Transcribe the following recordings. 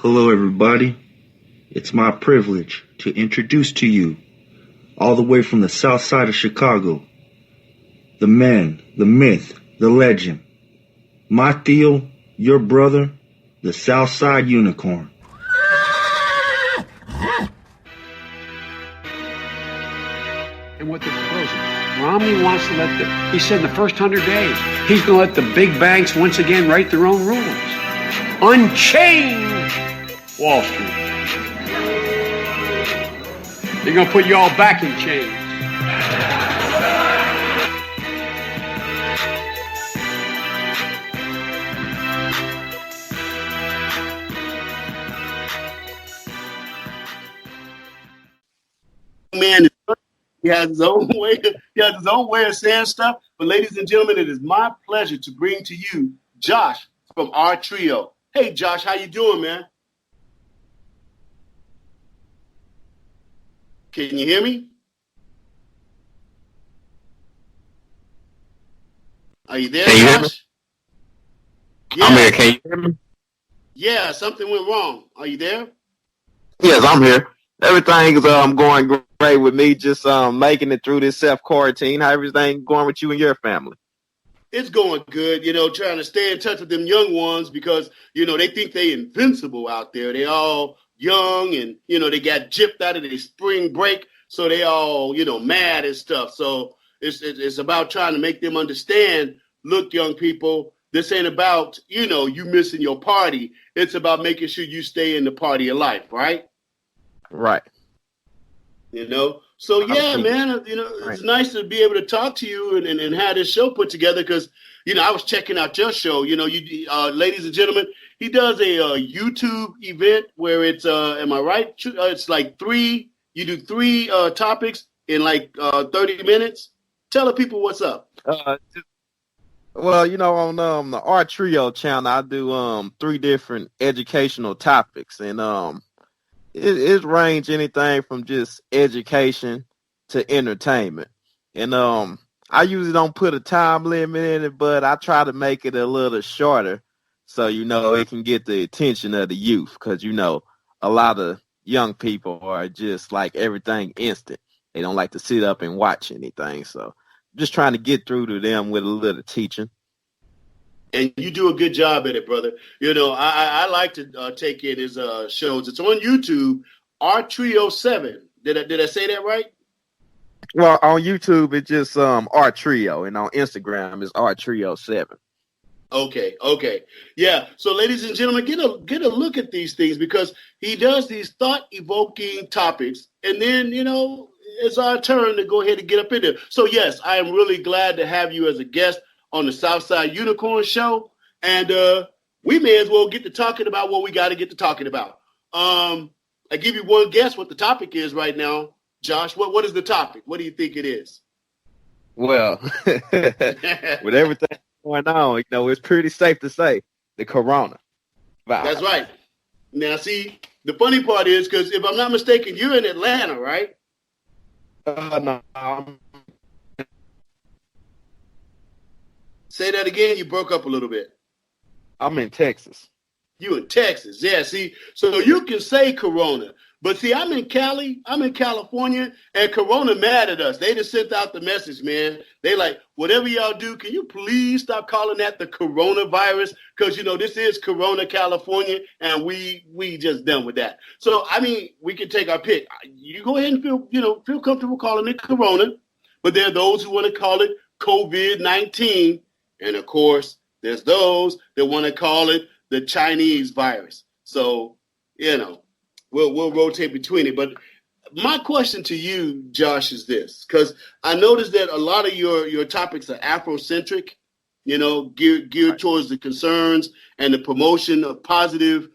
Hello, everybody. It's my privilege to introduce to you, all the way from the south side of Chicago, the man, the myth, the legend, my Theo, your brother, the South Side Unicorn. And what they're proposing, Romney wants to he said in the first 100 days, he's going to let the big banks once again write their own rules. Unchain Wall Street. They're going to put you all back in chains. Man, he has his own way. He has his own way of saying stuff. But ladies and gentlemen, it is my pleasure to bring to you Josh from our trio. Hey, Josh, how you doing, man? Can you hear me? Are you there, Josh? Yeah. I'm here. Can you hear me? Yeah, something went wrong. Are you there? Yes, I'm here. Everything is going great with me. Just making it through this self-quarantine. How everything going with you and your family? It's going good, trying to stay in touch with them young ones because, they think they invincible out there. They all young and, they got gypped out of their spring break. So they all, mad and stuff. So it's about trying to make them understand, look, young people, this ain't about, you missing your party. It's about making sure you stay in the party of life, right? Right. So yeah, man, it's nice to be able to talk to you and have this show put together because, I was checking out your show, ladies and gentlemen, he does a YouTube event where it's, am I right? It's like you do three topics in like 30 minutes. Tell the people what's up. Well, on the Art Trio channel, I do 3 different educational topics and it range anything from just education to entertainment. And I usually don't put a time limit in it, but I try to make it a little shorter so, it can get the attention of the youth because, a lot of young people are just like everything instant. They don't like to sit up and watch anything. So just trying to get through to them with a little teaching. And you do a good job at it, brother. I like to take in his shows. It's on YouTube, R Trio 7. Did I say that right? Well, on YouTube it's just R Trio, and on Instagram it's R Trio 7. Okay. Yeah. So, ladies and gentlemen, get a look at these things because he does these thought-evoking topics, and then it's our turn to go ahead and get up in there. So, yes, I am really glad to have you as a guest on the Southside Unicorn Show, and we may as well get to talking about what we got to get to talking about. I give you one guess what the topic is right now, Josh. What is the topic? What do you think it is? Well, with everything going on, it's pretty safe to say the corona virus. That's right. Now, see, the funny part is because if I'm not mistaken, you're in Atlanta, right? No. Say that again. You broke up a little bit. I'm in Texas. You in Texas. Yeah, see, so you can say Corona. But see, I'm in Cali. I'm in California, and Corona mad at us. They just sent out the message, man. They like, whatever y'all do, can you please stop calling that the coronavirus? Because, this is Corona, California, and we just done with that. So, we can take our pick. You go ahead and feel comfortable calling it Corona. But there are those who want to call it COVID-19. And, of course, there's those that want to call it the Chinese virus. So, we'll rotate between it. But my question to you, Josh, is this. Because I noticed that a lot of your topics are Afrocentric, geared towards the concerns and the promotion of positive,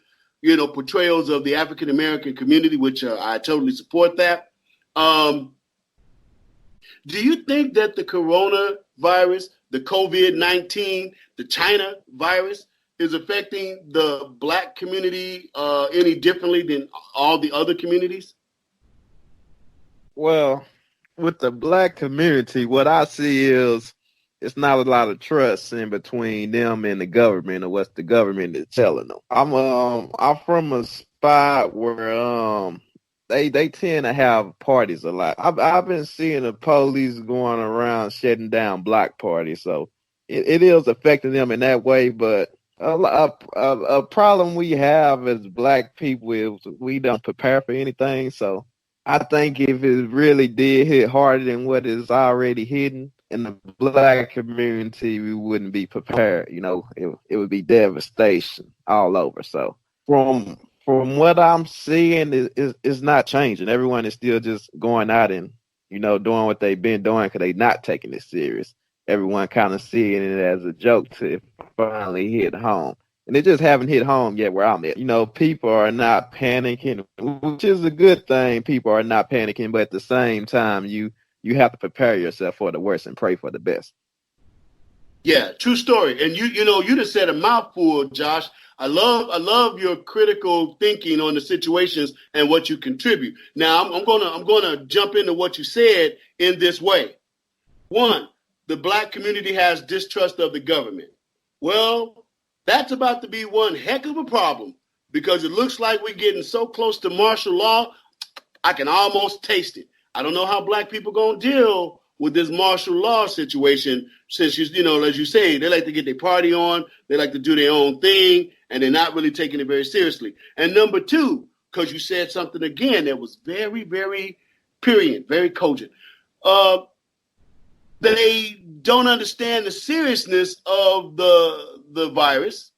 portrayals of the African-American community, which I totally support that. Do you think that the coronavirus, the COVID-19, the China virus is affecting the Black community any differently than all the other communities? Well, with the Black community, what I see is it's not a lot of trust in between them and the government or what the government is telling them. I'm from a spot where they tend to have parties a lot. I've been seeing the police going around shutting down block parties, so it is affecting them in that way. But a problem we have as black people is we don't prepare for anything. So I think if it really did hit harder than what is already hidden in the black community, we wouldn't be prepared. It would be devastation all over. So from what I'm seeing, it's not changing. Everyone is still just going out and doing what they've been doing because they're not taking it serious. Everyone kind of seeing it as a joke to finally hit home. And it just haven't hit home yet where I'm at. People are not panicking, which is a good thing. People are not panicking, but at the same time, you have to prepare yourself for the worst and pray for the best. Yeah, true story. And you just said a mouthful, Josh. I love your critical thinking on the situations and what you contribute. Now I'm gonna jump into what you said in this way. One, the black community has distrust of the government. Well, that's about to be one heck of a problem because it looks like we're getting so close to martial law, I can almost taste it. I don't know how black people gonna deal with this martial law situation since, as you say, they like to get their party on, they like to do their own thing, and they're not really taking it very seriously. And number two, because you said something again that was very, very very cogent. They don't understand the seriousness of the virus,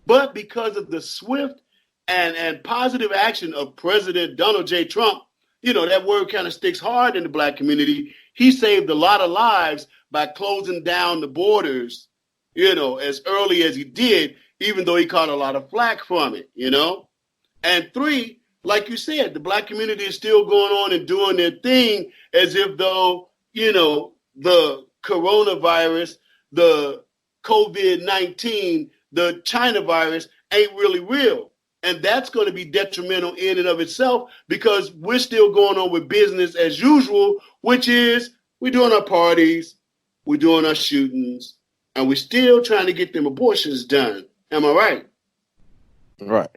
but because of the swift and positive action of President Donald J. Trump, that word kind of sticks hard in the black community. He saved a lot of lives by closing down the borders, as early as he did, even though he caught a lot of flack from it, And three, like you said, the black community is still going on and doing their thing as if though, the coronavirus, the COVID-19, the China virus ain't really real. And that's going to be detrimental in and of itself because we're still going on with business as usual, which is we're doing our parties, we're doing our shootings, and we're still trying to get them abortions done. Am I right? Right.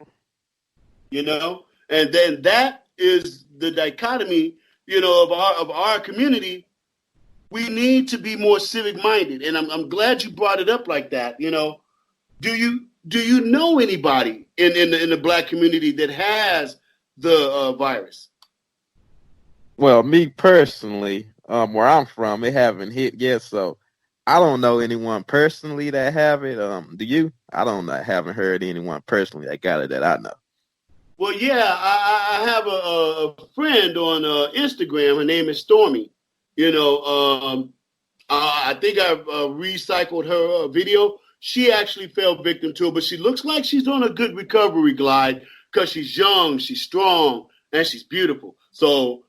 And then that is the dichotomy, of our community. We need to be more civic minded. And I'm glad you brought it up like that. Do you know anybody in the black community that has the virus? Well, me personally, where I'm from, it haven't hit yet, so I don't know anyone personally that have it. Do you? I haven't heard anyone personally that got it that I know. Well, yeah, I have a friend on Instagram. Her name is Stormy. I think I've recycled her video. She actually fell victim to it, but she looks like she's on a good recovery glide because she's young, she's strong, and she's beautiful. So,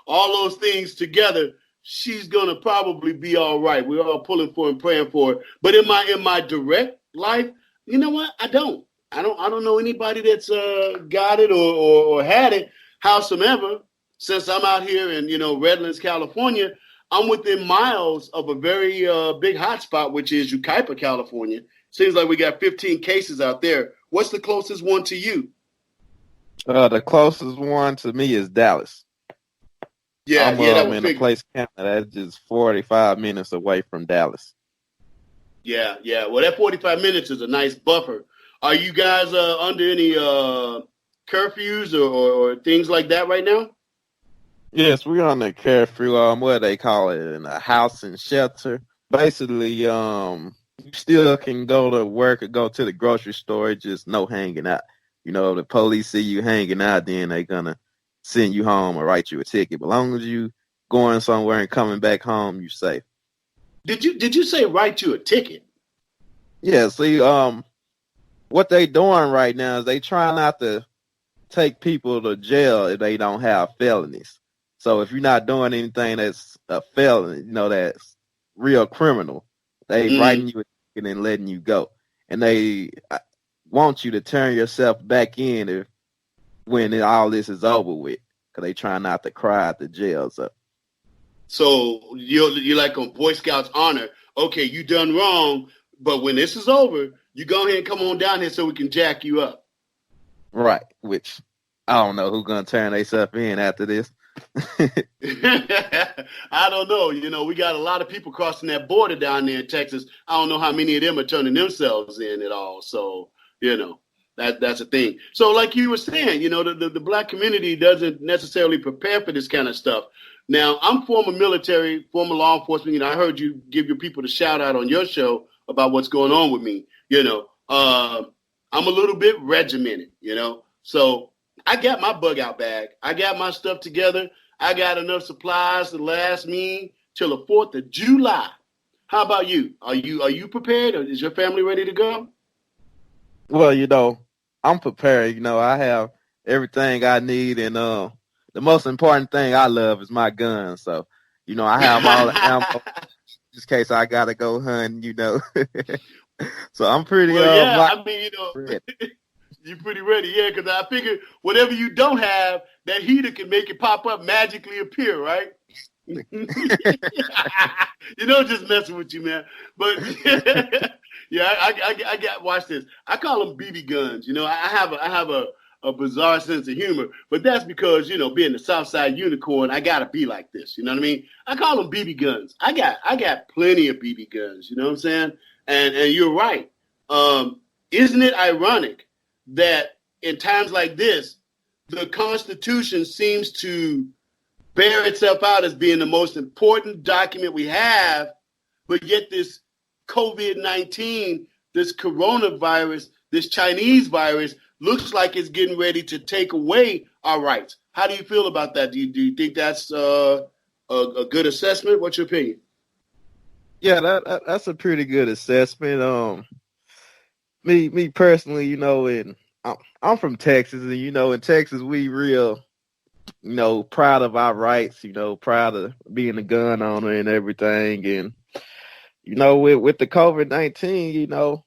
all those things together, she's gonna probably be all right. We're all pulling for and praying for her. But in my direct life, you know what? I don't know anybody that's got it or had it. Howsoever, since I'm out here in Redlands, California, I'm within miles of a very big hotspot, which is Yucaipa, California. Seems like we got 15 cases out there. What's the closest one to you? The closest one to me is Dallas. I'm in a place Canada that's just 45 minutes away from Dallas. Yeah. Well, that 45 minutes is a nice buffer. Are you guys under any curfews or things like that right now? Yes, we're on the curfew. What they call it, in a house and shelter. Basically, you still can go to work or go to the grocery store, just no hanging out. If the police see you hanging out, then they're gonna send you home or write you a ticket. But as long as you going somewhere and coming back home, you're safe. Did you say write you a ticket? Yeah. See, what they doing right now is they trying not to take people to jail if they don't have felonies. So if you're not doing anything that's a felony, that's real criminal, they writing you a ticket and letting you go. And they want you to turn yourself back in when all this is over with, because they try not to cry at the jail. So you're like on Boy Scouts honor. okay, you done wrong, but when this is over, you go ahead and come on down here so we can jack you up. Right, which I don't know who's going to turn themselves in after this. I don't know. We got a lot of people crossing that border down there in Texas. I don't know how many of them are turning themselves in at all. So, that's a thing. So like you were saying, the black community doesn't necessarily prepare for this kind of stuff. Now, I'm former military, former law enforcement. I heard you give your people the shout out on your show about what's going on with me. I'm a little bit regimented, So I got my bug out bag. I got my stuff together. I got enough supplies to last me till the 4th of July. How about you? Are you prepared, or is your family ready to go? Well, I'm prepared. I have everything I need, and the most important thing I love is my gun. So, I have all the ammo just in case I gotta go hunting. So I'm pretty. Ready. You're pretty ready, yeah, because I figure whatever you don't have, that heater can make it pop up, magically appear, right? Just messing with you, man. But yeah, I got. Watch this. I call them BB guns. I have a bizarre sense of humor, but that's because being the Southside unicorn, I gotta be like this. You know what I mean? I call them BB guns. I got plenty of BB guns. You know what I'm saying? And you're right. Isn't it ironic that in times like this, the Constitution seems to bear itself out as being the most important document we have, but yet this COVID-19, this coronavirus, this Chinese virus, looks like it's getting ready to take away our rights. How do you feel about that? Do you think that's a good assessment? What's your opinion? Yeah, that's a pretty good assessment. Me personally, and I'm from Texas, and in Texas we real, proud of our rights, proud of being a gun owner and everything, and with the COVID-19,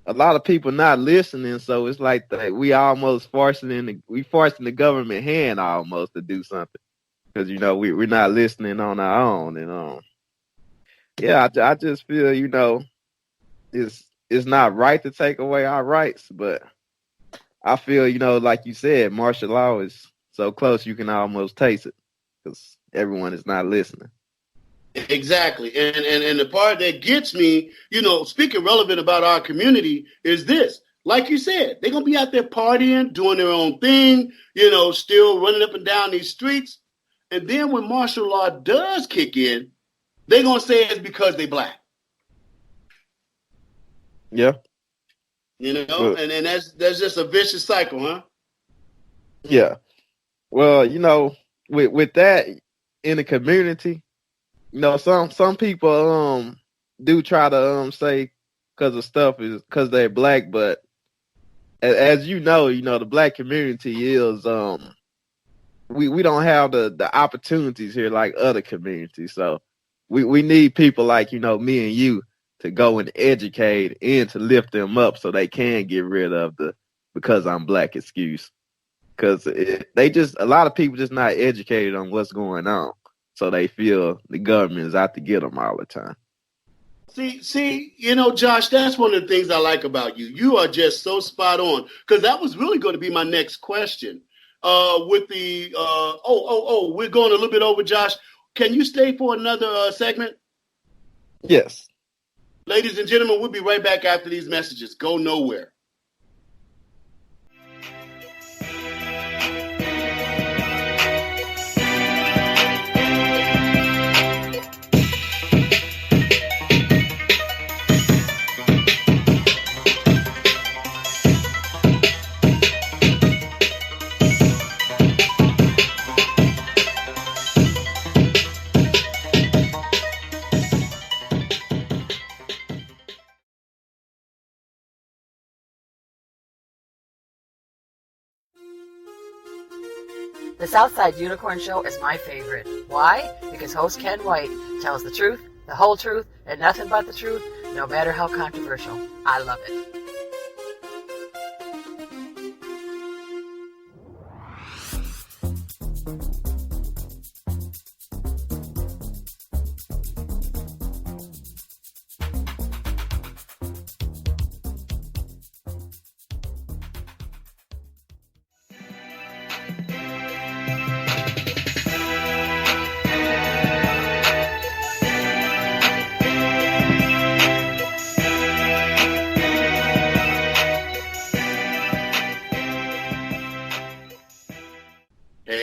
a lot of people not listening, so it's like we almost forcing the government hand almost to do something, because we're not listening on our own, and yeah, I just feel it's not right to take away our rights, but I feel, like you said, martial law is so close you can almost taste it because everyone is not listening. Exactly. And the part that gets me, speaking relevant about our community is this. Like you said, they're going to be out there partying, doing their own thing, still running up and down these streets. And then when martial law does kick in, they're going to say it's because they black. Yeah. And that's just a vicious cycle, huh? Yeah. Well, with that in the community, some people do try to say because they're black, but as the black community is we don't have the opportunities here like other communities. So we need people like, me and you to go and educate and to lift them up so they can get rid of the because I'm black excuse. Because a lot of people just not educated on what's going on. So they feel the government is out to get them all the time. See, Josh, that's one of the things I like about you. You are just so spot on. Because that was really going to be my next question. With the, we're going a little bit over, Josh. Can you stay for another segment? Yes. Ladies and gentlemen, we'll be right back after these messages. Go nowhere. The Southside Unicorn Show is my favorite. Why? Because host Ken White tells the truth, the whole truth, and nothing but the truth, no matter how controversial. I love it.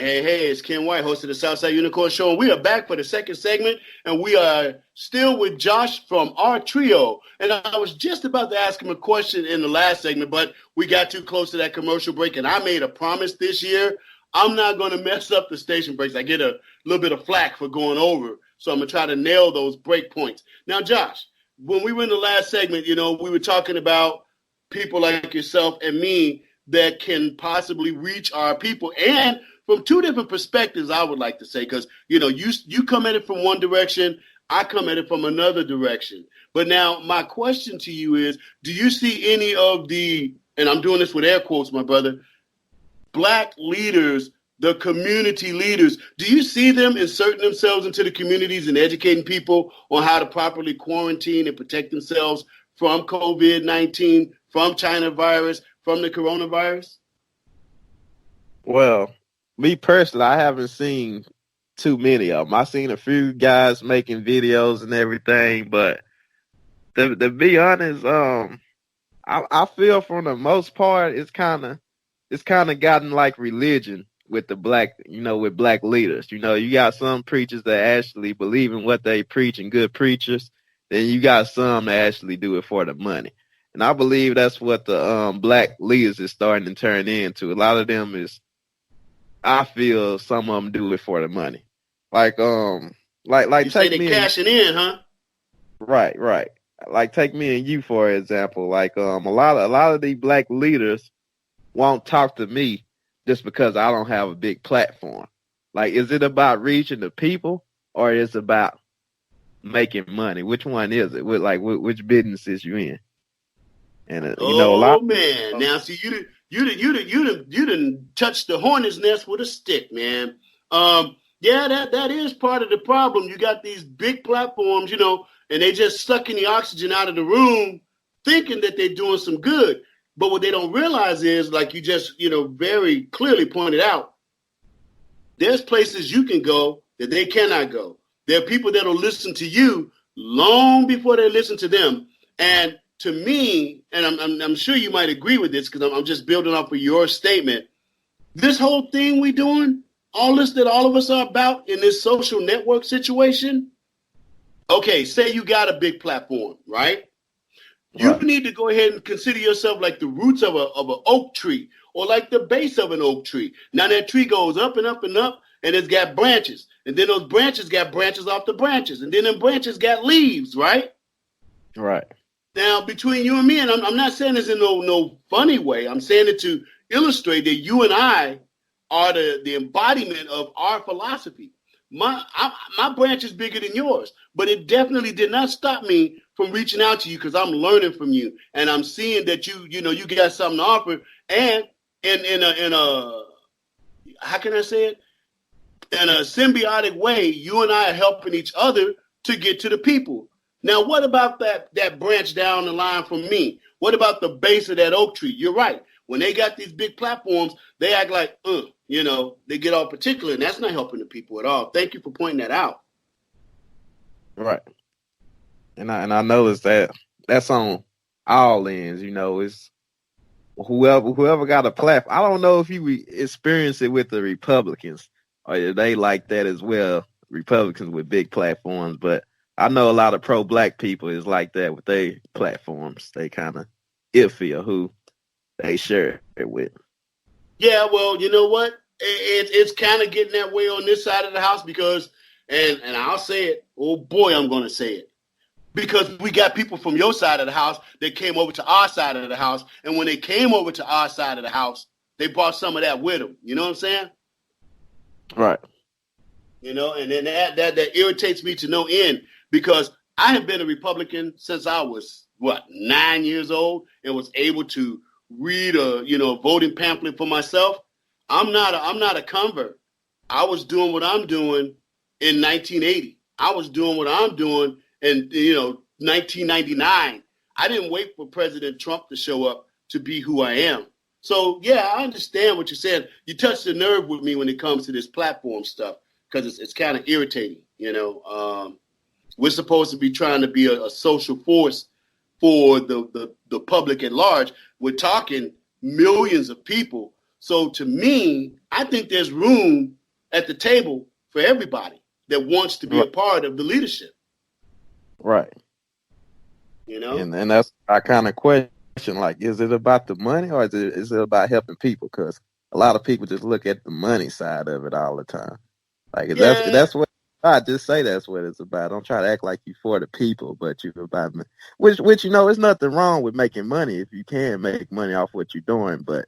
Hey, it's Ken White, host of the Southside Unicorn Show. And we are back for the second segment, and we are still with Josh from our trio. And I was just about to ask him a question in the last segment, but we got too close to that commercial break, and I made a promise this year. I'm not going to mess up the station breaks. I get a little bit of flack for going over, so I'm going to try to nail those break points. Now, Josh, when we were in the last segment, we were talking about people like yourself and me that can possibly reach our people, and from two different perspectives, I would like to say, because, you come at it from one direction, I come at it from another direction. But now my question to you is, do you see any of the, and I'm doing this with air quotes, my brother, black leaders, the community leaders, do you see them inserting themselves into the communities and educating people on how to properly quarantine and protect themselves from COVID-19, from China virus, from the coronavirus? Well, me personally, I haven't seen too many of them. I've seen a few guys making videos and everything, but to be honest, I feel for the most part it's kind of gotten like religion with the with black leaders. You got some preachers that actually believe in what they preach and good preachers. Then you got some that actually do it for the money. And I believe that's what the black leaders is starting to turn into. A lot of them I feel some of them do it for the money. Like you take say they me cashing in, huh? Right. Like take me and you for example. Like a lot of these black leaders won't talk to me just because I don't have a big platform. Like, is it about reaching the people or is it about making money? Which one is it? Which business is you in? And a lot. Man! Now, see, you done touched the hornet's nest with a stick, man. Yeah, that is part of the problem. You got these big platforms, and they just sucking the oxygen out of the room, thinking that they're doing some good. But what they don't realize is, like you just, very clearly pointed out, there's places you can go that they cannot go. There are people that will listen to you long before they listen to them. And to me, and I'm sure you might agree with this because I'm just building off of your statement, this whole thing we doing, all this that all of us are about in this social network situation, okay, say you got a big platform, right? You need to go ahead and consider yourself like the roots of an oak tree or like the base of an oak tree. Now that tree goes up and up and up, and it's got branches. And then those branches got branches off the branches. And then them branches got leaves, right? Right. Now, between you and me, and I'm not saying this in no funny way. I'm saying it to illustrate that you and I are the embodiment of our philosophy. My branch is bigger than yours, but it definitely did not stop me from reaching out to you because I'm learning from you and I'm seeing that you got something to offer. And in a how can I say it? In a symbiotic way, you and I are helping each other to get to the people. Now, what about that branch down the line from me? What about the base of that oak tree? You're right. When they got these big platforms, they act like, they get all particular, and that's not helping the people at all. Thank you for pointing that out. Right. And I noticed that's on all ends. It's whoever got a platform. I don't know if you experience it with the Republicans or they like that as well. Republicans with big platforms, but I know a lot of pro-black people is like that with their platforms. They kind of iffy of who they share it with. Yeah, well, you know what? It's kind of getting that way on this side of the house because, and I'll say it, oh boy, I'm going to say it. Because we got people from your side of the house that came over to our side of the house. And when they came over to our side of the house, they brought some of that with them. You know what I'm saying? Right. And then that irritates me to no end because I have been a Republican since I was, 9 years old and was able to read a voting pamphlet for myself. I'm not a convert. I was doing what I'm doing in 1980. I was doing what I'm doing in 1999. I didn't wait for President Trump to show up to be who I am. So yeah, I understand what you're saying. You touched the nerve with me when it comes to this platform stuff because it's kind of irritating. We're supposed to be trying to be a social force for the public at large. We're talking millions of people. So to me, I think there's room at the table for everybody that wants to be a part of the leadership. Right. You know? And that's I kind of question, like, is it about the money or is it about helping people? Because a lot of people just look at the money side of it all the time. Like, if that's what I just say, that's what it's about. Don't try to act like you for the people, but you about me. Which there's nothing wrong with making money if you can make money off what you're doing. But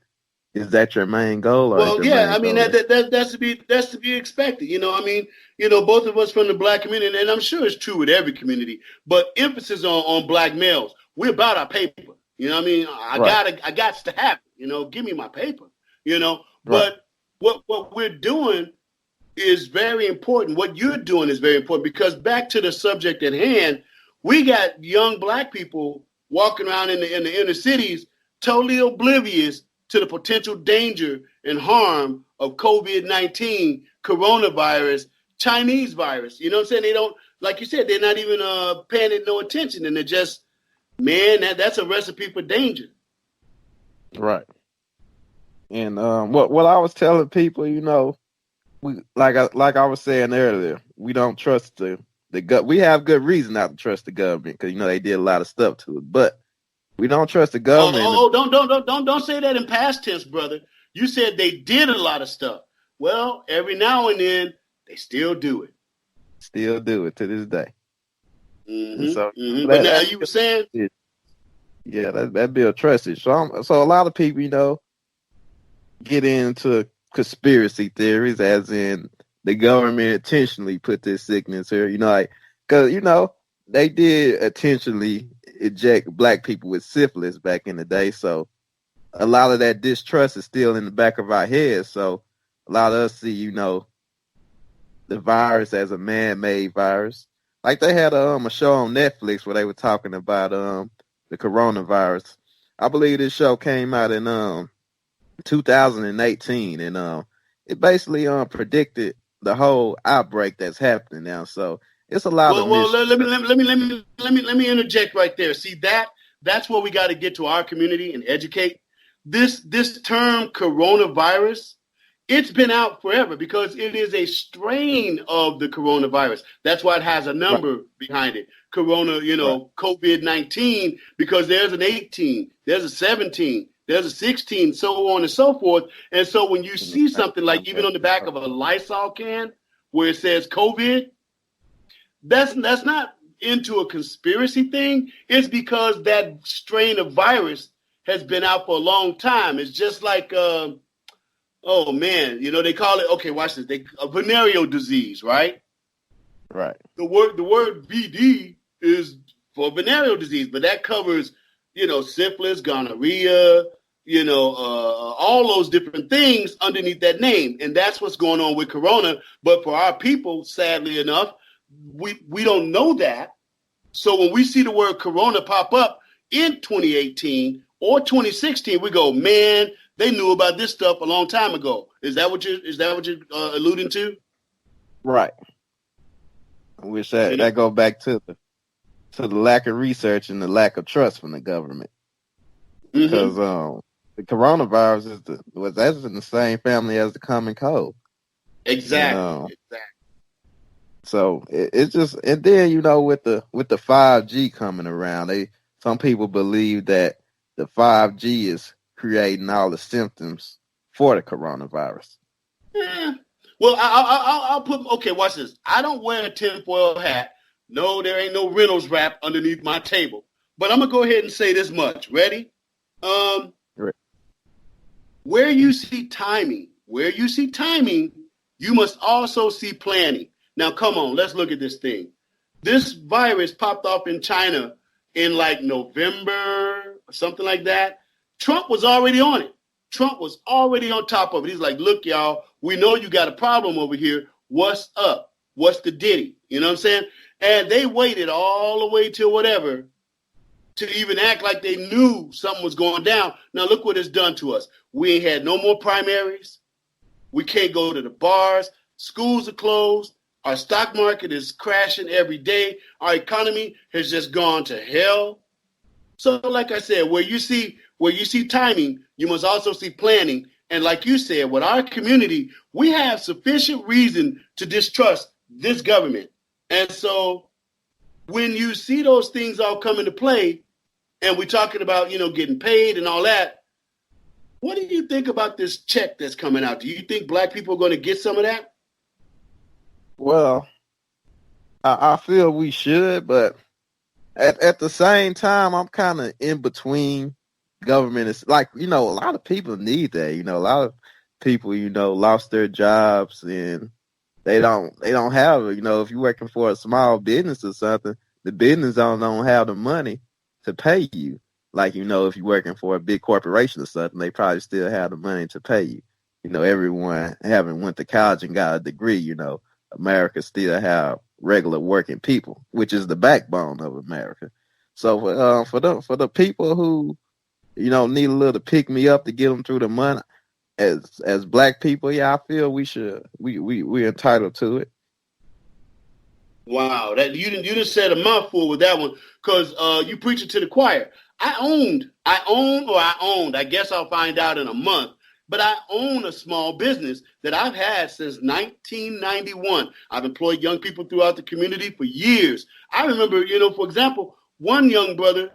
is that your main goal? Or Well, yeah, I mean that's to be expected. You know, I mean, both of us from the black community, and I'm sure it's true with every community. But emphasis on black males. We're about our paper. You know what I mean? I got to have it. Give me my paper. But what we're doing is very important. What you're doing is very important because back to the subject at hand, we got young black people walking around in the inner cities, totally oblivious to the potential danger and harm of COVID-19, coronavirus, Chinese virus. You know what I'm saying? They don't, like you said, they're not even paying it no attention, and they're just, man, that's a recipe for danger. Right. And what I was telling people, we like I was saying earlier, we don't trust the we have good reason not to trust the government because they did a lot of stuff to it, but we don't trust the government. Don't say that in past tense, brother. You said they did a lot of stuff. Well, every now and then they still do it. Still do it to this day. Mm-hmm. So, but now you were saying, yeah, that build trust issue. So a lot of people, get into conspiracy theories, as in the government intentionally put this sickness here. Because they did intentionally eject black people with syphilis back in the day. So a lot of that distrust is still in the back of our heads. So a lot of us see, the virus as a man-made virus. Like they had a show on Netflix where they were talking about the coronavirus. I believe this show came out in 2018, and it basically predicted the whole outbreak that's happening now. So it's a lot of. Well, let me interject right there. See that's where we got to get to our community and educate. This term coronavirus, it's been out forever because it is a strain of the coronavirus. That's why it has a number behind it. Corona, COVID-19, because there's an 18, there's a 17, there's a 16, so on and so forth. And so when you see something like even on the back of a Lysol can where it says COVID, that's not into a conspiracy thing. It's because that strain of virus has been out for a long time. It's just like, they call it, okay, watch this, a venereal disease, right? Right. The word VD is for venereal disease, but that covers, syphilis, gonorrhea, all those different things underneath that name. And that's what's going on with corona. But for our people, sadly enough, we don't know that. So when we see the word corona pop up in 2018 or 2016, we go, man, they knew about this stuff a long time ago. Is that what you're alluding to? Right. I wish that go back to the lack of research and the lack of trust from the government. Because the coronavirus that's in the same family as the common cold. Exactly. So it's just, and then with the 5G coming around, some people believe that the 5G is creating all the symptoms for the coronavirus. Yeah. Well, I'll put, okay, watch this. I don't wear a tinfoil hat. No, there ain't no Reynolds wrap underneath my table. But I'm going to go ahead and say this much. Ready? Right. Where you see timing, you must also see planning. Now, come on, let's look at this thing. This virus popped off in China in like November or something like that. Trump was already on it. Trump was already on top of it. He's like, look, y'all, we know you got a problem over here. What's up? What's the ditty? You know what I'm saying? And they waited all the way till whatever to even act like they knew something was going down. Now, look what it's done to us. We ain't had no more primaries. We can't go to the bars. Schools are closed. Our stock market is crashing every day. Our economy has just gone to hell. So, like I said, where you see timing, you must also see planning. And like you said, with our community, we have sufficient reason to distrust this government. And so when you see those things all come into play, and we're talking about, getting paid and all that, what do you think about this check that's coming out? Do you think black people are going to get some of that? Well, I feel we should, but at the same time, I'm kind of in between government. It's like, a lot of people need that. A lot of people, lost their jobs and they don't have it. If you're working for a small business or something, the business don't have the money to pay you. Like, if you're working for a big corporation or something, they probably still have the money to pay you. Everyone haven't went to college and got a degree. America still have regular working people, which is the backbone of America. So for the people who need a little pick me up to get them through the month, as black people, yeah, I feel we're entitled to it. Wow, that you just said a mouthful with that one, because you preaching to the choir. I owned. I guess I'll find out in a month. But I own a small business that I've had since 1991. I've employed young people throughout the community for years. I remember, for example, one young brother,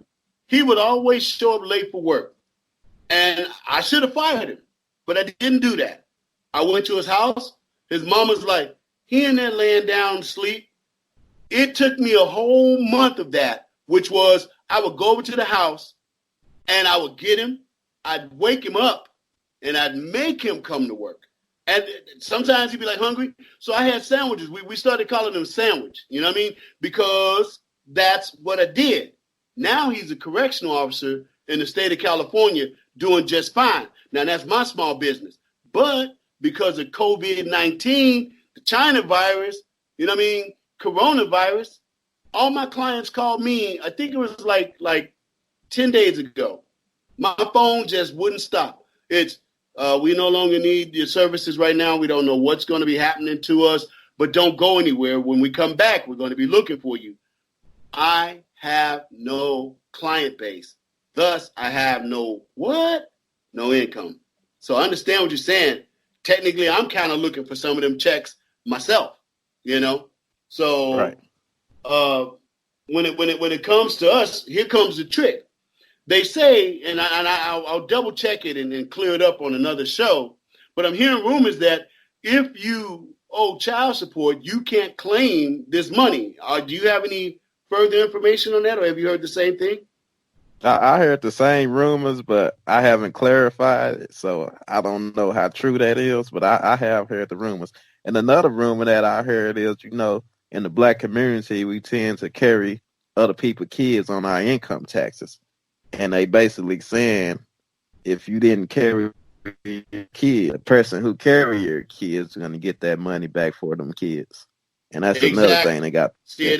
he would always show up late for work. And I should have fired him, but I didn't do that. I went to his house. His mama's like, he in there laying down to sleep. It took me a whole month of that, which was I would go over to the house and I would get him. I'd wake him up and I'd make him come to work. And sometimes he'd be like hungry. So I had sandwiches. We started calling them sandwich, you know what I mean? Because that's what I did. Now he's a correctional officer in the state of California doing just fine. Now that's my small business. But because of COVID-19, the China virus, you know what I mean? Coronavirus, all my clients called me, I think it was like 10 days ago. My phone just wouldn't stop. It's, we no longer need your services right now. We don't know what's going to be happening to us, but don't go anywhere. When we come back, we're going to be looking for you. I have no client base. Thus, I have no income. So I understand what you're saying. Technically, I'm kind of looking for some of them checks myself, So right. When it comes to us, here comes the trick. They say, and I'll double check it and clear it up on another show, but I'm hearing rumors that if you owe child support, you can't claim this money. Do you have any further information on that, or have you heard the same thing? I heard the same rumors, but I haven't clarified it, so I don't know how true that is, but I have heard the rumors. And another rumor that I heard is, in the black community, we tend to carry other people's kids on our income taxes. And they basically saying, if you didn't carry your kid, the person who carry your kids is going to get that money back for them kids. And that's another thing they got. See,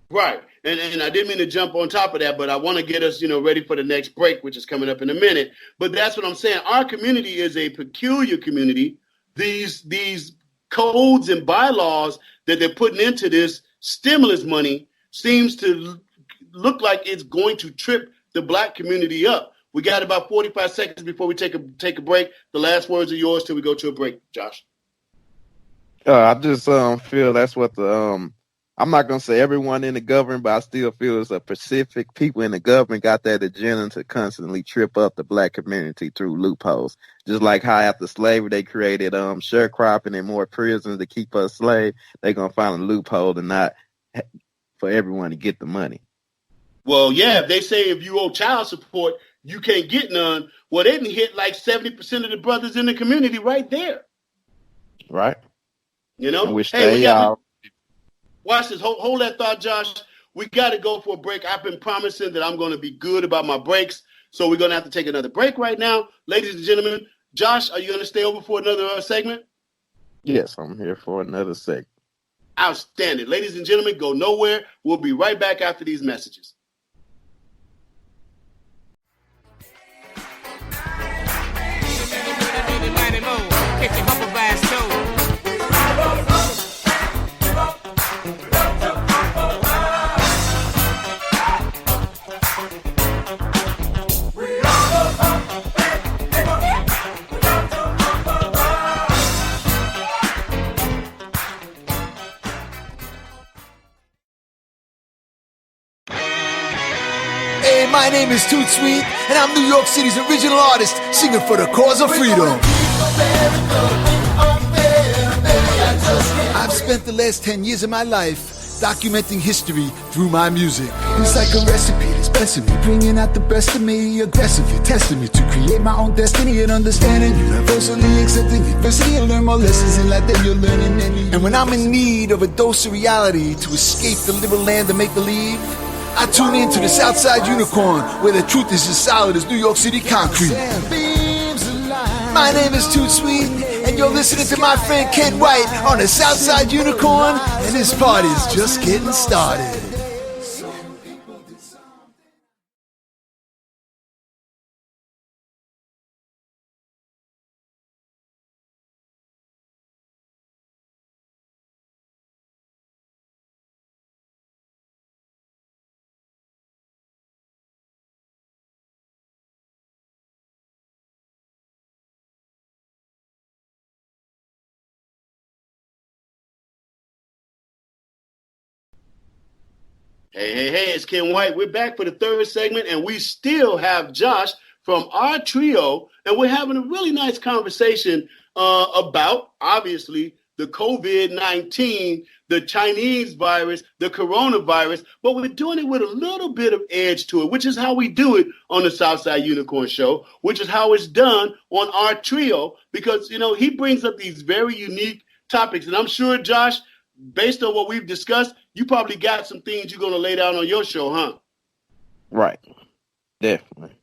right. And I didn't mean to jump on top of that, but I want to get us, ready for the next break, which is coming up in a minute. But that's what I'm saying. Our community is a peculiar community. These codes and bylaws that they're putting into this stimulus money seems to look like it's going to trip the black community up. We got about 45 seconds before we take a break. The last words are yours till we go to a break, Josh. I just feel that's what I'm not going to say everyone in the government, but I still feel it's a specific people in the government got that agenda to constantly trip up the black community through loopholes. Just like how after slavery they created sharecropping and more prisons to keep us slaves, they're going to find a loophole to not for everyone to get the money. Well, yeah, if they say if you owe child support, you can't get none. Well, they didn't hit like 70% of the brothers in the community right there. Right. Which watch this. Hold that thought, Josh. We got to go for a break. I've been promising that I'm going to be good about my breaks, so we're going to have to take another break right now. Ladies and gentlemen, Josh, are you going to stay over for another segment? Yes, I'm here for another segment. Outstanding. Ladies and gentlemen, go nowhere. We'll be right back after these messages. My name is Toot Sweet, and I'm New York City's original artist, singing for the cause of freedom. I've spent the last 10 years of my life documenting history through my music. It's like a recipe that's blessing me, bringing out the best of me, aggressively testing me to create my own destiny and understanding, universally accepting adversity and learn more lessons in life than you're learning any. And when I'm in need of a dose of reality to escape the liberal land of make-believe, I tune in to the Southside Unicorn, where the truth is as solid as New York City concrete. My name is Toot Sweet, and you're listening to my friend Ken White on the Southside Unicorn, and this party is just getting started. Hey, it's Ken White. We're back for the third segment, and we still have Josh from our trio, and we're having a really nice conversation about, obviously, the COVID-19, the Chinese virus, the coronavirus, but we're doing it with a little bit of edge to it, which is how we do it on the Southside Unicorn Show, which is how it's done on our trio, because, he brings up these very unique topics, and I'm sure, Josh, based on what we've discussed, you probably got some things you're going to lay down on your show, huh? Right. Definitely.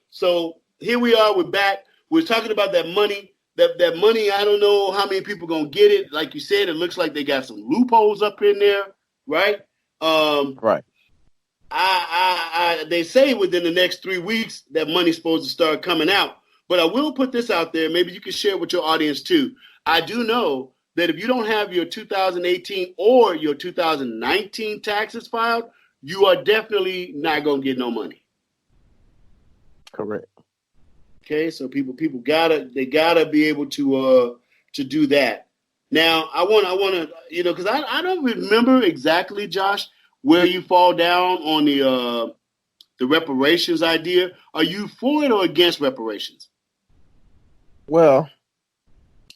So here we are. We're back. We're talking about that money. That money, I don't know how many people going to get it. Like you said, it looks like they got some loopholes up in there, right? Right. They say within the next 3 weeks that money's supposed to start coming out. But I will put this out there. Maybe you can share with your audience, too. I do know that if you don't have your 2018 or your 2019 taxes filed, you are definitely not going to get no money. Correct. Okay, so people gotta be able to do that. Now, I want to because I don't remember exactly, Josh, where you fall down on the reparations idea. Are you for it or against reparations? Well,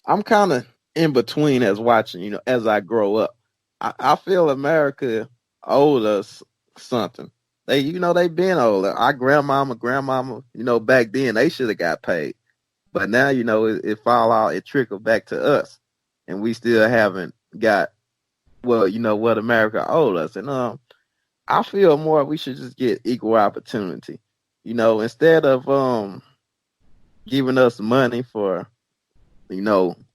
I'm kind of in between as watching, as I grow up. I feel America owed us something. They've been older. Our grandmama, back then they should have got paid. But now, it fall out, it trickled back to us. And we still haven't got, what America owed us. And I feel more we should just get equal opportunity. Instead of giving us money for,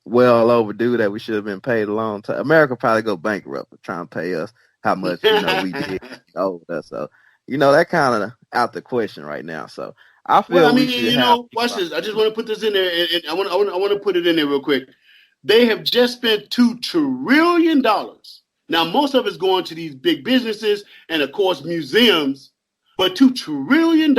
well overdue that we should have been paid a long time. America probably go bankrupt for trying to pay us how much, we did owed us. So, that kind of out the question right now. So I feel we should watch this. I just want to put this in there, and I want to put it in there real quick. They have just spent $2 trillion. Now, most of it's going to these big businesses and, of course, museums, but $2 trillion,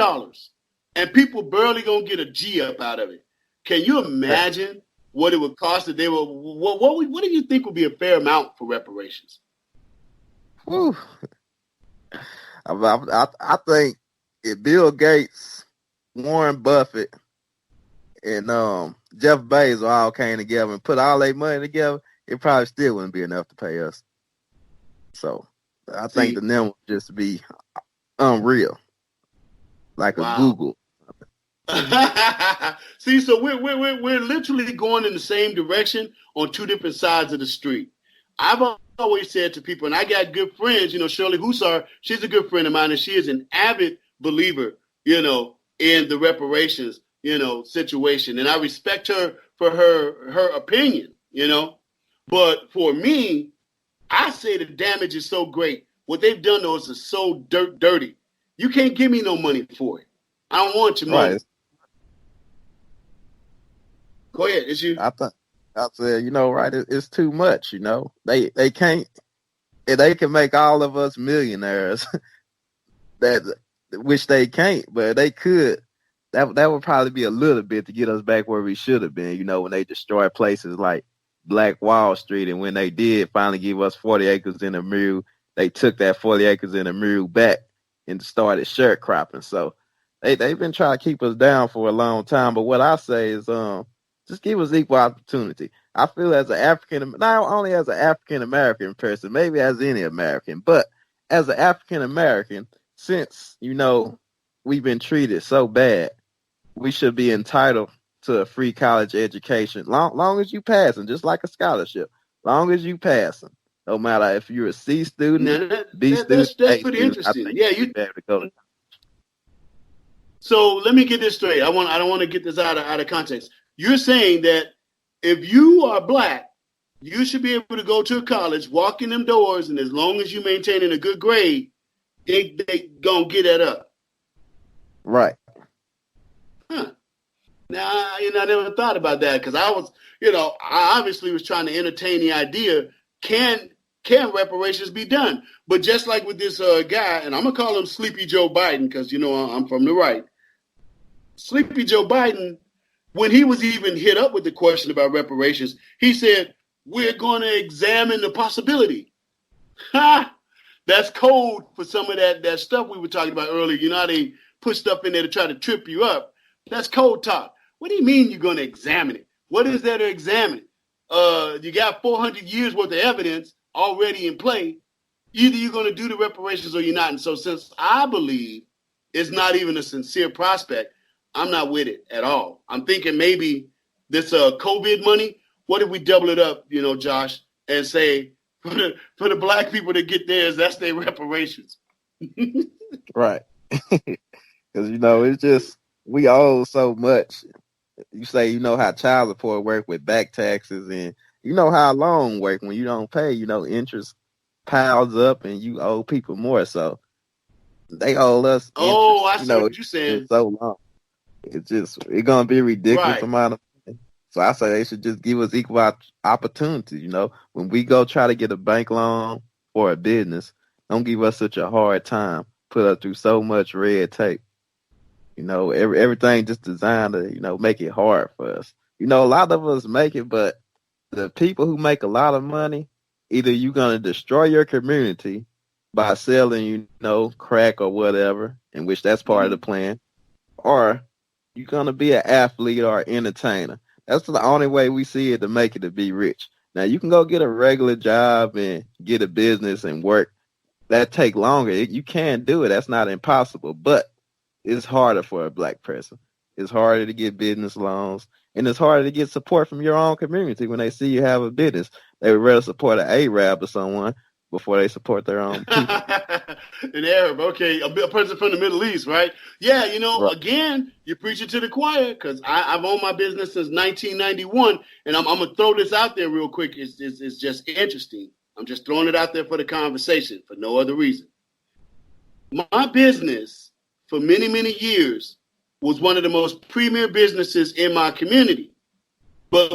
and people barely gonna get a G up out of it. Can you imagine what it would cost if they were? What do you think would be a fair amount for reparations? Whew. I think if Bill Gates, Warren Buffett, and Jeff Bezos all came together and put all their money together, it probably still wouldn't be enough to pay us. So I think the number would just be unreal, like a Google. See, so we're literally going in the same direction on two different sides of the street. I've always said to people, and I got good friends, Shirley Hussar, she's a good friend of mine, and she is an avid believer, in the reparations, situation. And I respect her for her opinion, But for me, I say the damage is so great. What they've done, though, is so dirty. You can't give me no money for it. I don't want your money. Right. Go ahead. It's you. I said, right, it's too much, They can't, and they can make all of us millionaires, which they can't, but they could. That would probably be a little bit to get us back where we should have been, when they destroyed places like Black Wall Street, and when they did finally give us 40 acres in a mule, they took that 40 acres in a mule back and started sharecropping. So they've been trying to keep us down for a long time. But what I say is just give us equal opportunity. I feel as an African, not only as an African American person, maybe as any American, but as an African American, since we've been treated so bad, we should be entitled to a free college education. Long as you pass them, just like a scholarship. Long as you pass them, no matter if you're a C student, Now, B student, that's A pretty student, I interesting. think Yeah, you should be able to go to. So let me get this straight. I don't want to get this out of context. You're saying that if you are black, you should be able to go to a college, walk in them doors, and as long as you maintaining a good grade, they gonna get that up. Right. Huh. Now, I never thought about that because I was, I obviously was trying to entertain the idea, can reparations be done? But just like with this guy, and I'm going to call him Sleepy Joe Biden because, I'm from the right. Sleepy Joe Biden, when he was even hit up with the question about reparations, he said, we're going to examine the possibility. Ha! That's code for some of that stuff we were talking about earlier. You know how they put stuff in there to try to trip you up? That's code talk. What do you mean you're going to examine it? What is there to examine? You got 400 years worth of evidence already in play. Either you're going to do the reparations or you're not. And so since I believe it's not even a sincere prospect, I'm not with it at all. I'm thinking maybe this COVID money, what if we double it up, Josh, and say for the black people to get theirs, that's their reparations. Right. Because, it's just, we owe so much. You say, how child support work with back taxes, and how loan work when you don't pay, interest piles up and you owe people more. So they owe us interest. Oh, I see what you're saying. So long. It's going to be a ridiculous Right. amount of money. So I say they should just give us equal opportunity. When we go try to get a bank loan or a business, don't give us such a hard time. Put us through so much red tape. Everything just designed to, make it hard for us. A lot of us make it, but the people who make a lot of money, either you're going to destroy your community by selling, crack or whatever, in which that's part of the plan, or you're going to be an athlete or an entertainer. That's the only way we see it to make it to be rich. Now, you can go get a regular job and get a business and work. That take longer. You can do it. That's not impossible, but it's harder for a black person. It's harder to get business loans, and it's harder to get support from your own community when they see you have a business. They would rather support an Arab or someone before they support their own people. An Arab, okay, a person from the Middle East, right? Yeah, Right. Again, you're preaching to the choir because I've owned my business since 1991, and I'm going to throw this out there real quick. It's just interesting. I'm just throwing it out there for the conversation for no other reason. My business for many, many years was one of the most premier businesses in my community. But